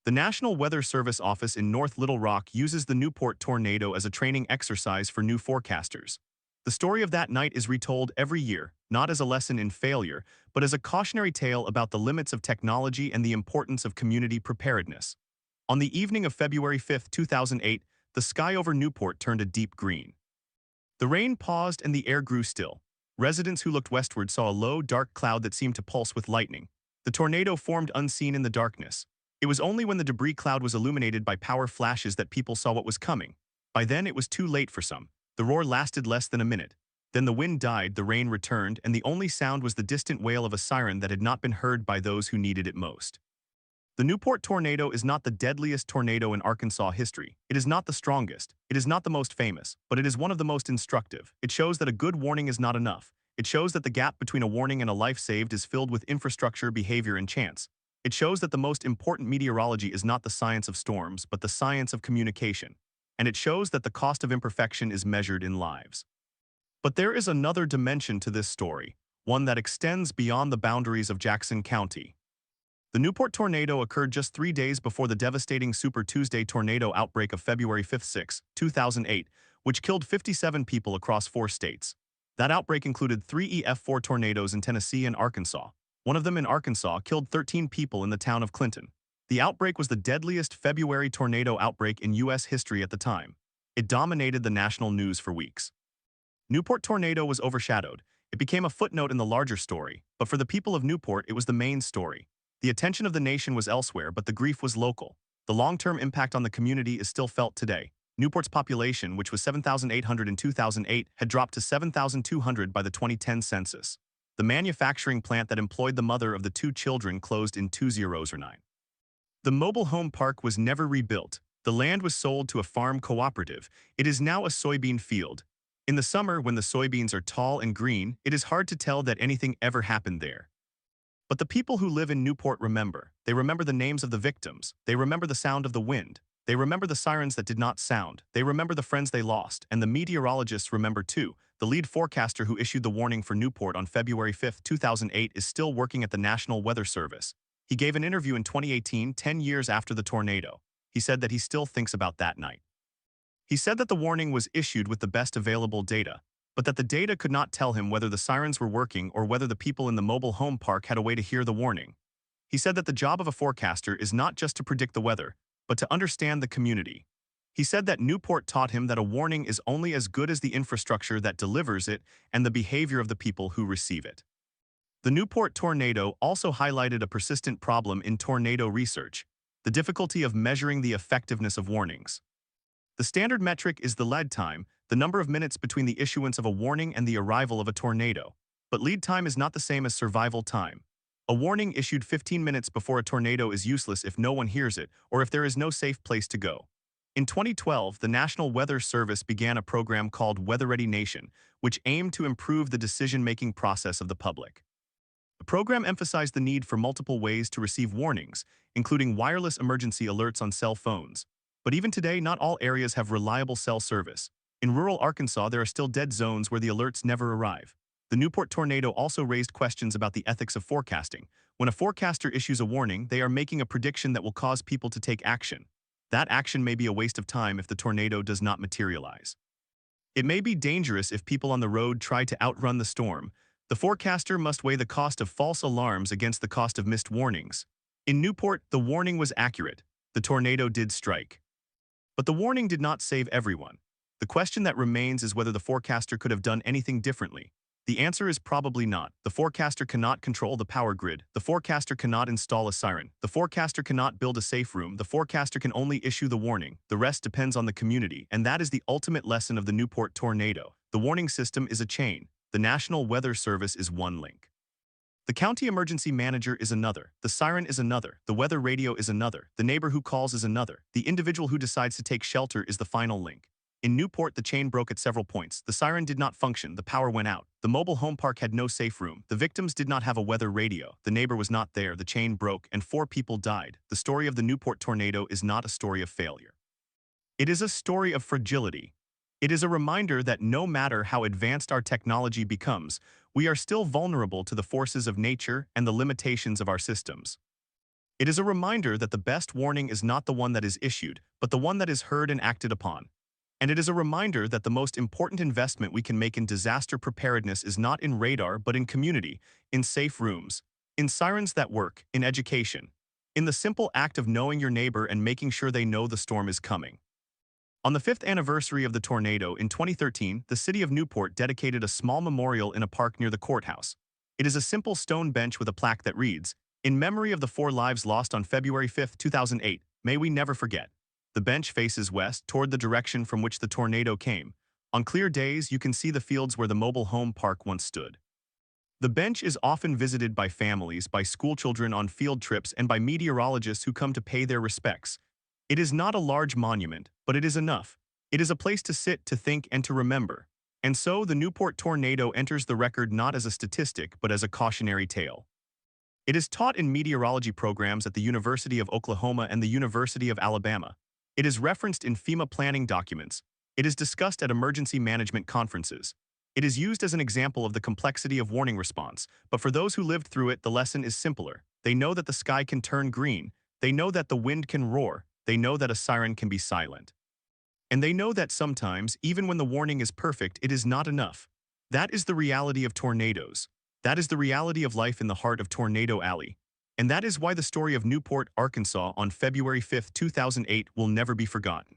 The National Weather Service office in North Little Rock uses the Newport tornado as a training exercise for new forecasters. The story of that night is retold every year, not as a lesson in failure, but as a cautionary tale about the limits of technology and the importance of community preparedness. On the evening of February 5, 2008, the sky over Newport turned a deep green. The rain paused and the air grew still. Residents who looked westward saw a low, dark cloud that seemed to pulse with lightning. The tornado formed unseen in the darkness. It was only when the debris cloud was illuminated by power flashes that people saw what was coming. By then, it was too late for some. The roar lasted less than a minute. Then the wind died, the rain returned, and the only sound was the distant wail of a siren that had not been heard by those who needed it most. The Newport tornado is not the deadliest tornado in Arkansas history. It is not the strongest. It is not the most famous, but it is one of the most instructive. It shows that a good warning is not enough. It shows that the gap between a warning and a life saved is filled with infrastructure, behavior, and chance. It shows that the most important meteorology is not the science of storms, but the science of communication. And it shows that the cost of imperfection is measured in lives. But there is another dimension to this story, one that extends beyond the boundaries of Jackson County. The Newport tornado occurred just 3 days before the devastating Super Tuesday tornado outbreak of February 5-6, 2008, which killed 57 people across 4 states. That outbreak included 3 EF4 tornadoes in Tennessee and Arkansas. One of them in Arkansas killed 13 people in the town of Clinton. The outbreak was the deadliest February tornado outbreak in U.S. history at the time. It dominated the national news for weeks. Newport tornado was overshadowed. It became a footnote in the larger story, but for the people of Newport, it was the main story. The attention of the nation was elsewhere, but the grief was local. The long-term impact on the community is still felt today. Newport's population, which was 7,800 in 2008, had dropped to 7,200 by the 2010 census. The manufacturing plant that employed the mother of the 2 children closed in 2009. The mobile home park was never rebuilt. The land was sold to a farm cooperative. It is now a soybean field. In the summer, when the soybeans are tall and green, it is hard to tell that anything ever happened there. But the people who live in Newport remember. They remember the names of the victims. They remember the sound of the wind. They remember the sirens that did not sound. They remember the friends they lost. And the meteorologists remember too. The lead forecaster who issued the warning for Newport on February 5, 2008 is still working at the National Weather Service. He gave an interview in 2018, 10 years after the tornado. He said that he still thinks about that night. He said that the warning was issued with the best available data, but that the data could not tell him whether the sirens were working or whether the people in the mobile home park had a way to hear the warning. He said that the job of a forecaster is not just to predict the weather, but to understand the community. He said that Newport taught him that a warning is only as good as the infrastructure that delivers it and the behavior of the people who receive it. The Newport tornado also highlighted a persistent problem in tornado research, the difficulty of measuring the effectiveness of warnings. The standard metric is the lead time, the number of minutes between the issuance of a warning and the arrival of a tornado. But lead time is not the same as survival time. A warning issued 15 minutes before a tornado is useless if no one hears it or if there is no safe place to go. In 2012, the National Weather Service began a program called Weather Ready Nation, which aimed to improve the decision-making process of the public. The program emphasized the need for multiple ways to receive warnings, including wireless emergency alerts on cell phones. But even today, not all areas have reliable cell service. In rural Arkansas, there are still dead zones where the alerts never arrive. The Newport tornado also raised questions about the ethics of forecasting. When a forecaster issues a warning, they are making a prediction that will cause people to take action. That action may be a waste of time if the tornado does not materialize. It may be dangerous if people on the road try to outrun the storm. The forecaster must weigh the cost of false alarms against the cost of missed warnings. In Newport, the warning was accurate. The tornado did strike. But the warning did not save everyone. The question that remains is whether the forecaster could have done anything differently. The answer is probably not. The forecaster cannot control the power grid. The forecaster cannot install a siren. The forecaster cannot build a safe room. The forecaster can only issue the warning. The rest depends on the community, and that is the ultimate lesson of the Newport tornado. The warning system is a chain. The National Weather Service is one link. The county emergency manager is another, the siren is another, the weather radio is another, the neighbor who calls is another, the individual who decides to take shelter is the final link. In Newport, the chain broke at several points. The siren did not function, the power went out. The mobile home park had no safe room. The victims did not have a weather radio. The neighbor was not there, the chain broke, and 4 people died. The story of the Newport tornado is not a story of failure. It is a story of fragility. It is a reminder that no matter how advanced our technology becomes, we are still vulnerable to the forces of nature and the limitations of our systems. It is a reminder that the best warning is not the one that is issued, but the one that is heard and acted upon. And it is a reminder that the most important investment we can make in disaster preparedness is not in radar but in community, in safe rooms, in sirens that work, in education, in the simple act of knowing your neighbor and making sure they know the storm is coming. On the 5th anniversary of the tornado in 2013, the city of Newport dedicated a small memorial in a park near the courthouse. It is a simple stone bench with a plaque that reads, "In memory of the 4 lives lost on February 5, 2008, may we never forget." The bench faces west toward the direction from which the tornado came. On clear days, you can see the fields where the mobile home park once stood. The bench is often visited by families, by schoolchildren on field trips, and by meteorologists who come to pay their respects. It is not a large monument, but it is enough. It is a place to sit, to think, and to remember. And so the Newport tornado enters the record not as a statistic, but as a cautionary tale. It is taught in meteorology programs at the University of Oklahoma and the University of Alabama. It is referenced in FEMA planning documents. It is discussed at emergency management conferences. It is used as an example of the complexity of warning response, but for those who lived through it, the lesson is simpler. They know that the sky can turn green. They know that the wind can roar. They know that a siren can be silent. And they know that sometimes, even when the warning is perfect, it is not enough. That is the reality of tornadoes. That is the reality of life in the heart of Tornado Alley. And that is why the story of Newport, Arkansas on February 5, 2008 will never be forgotten.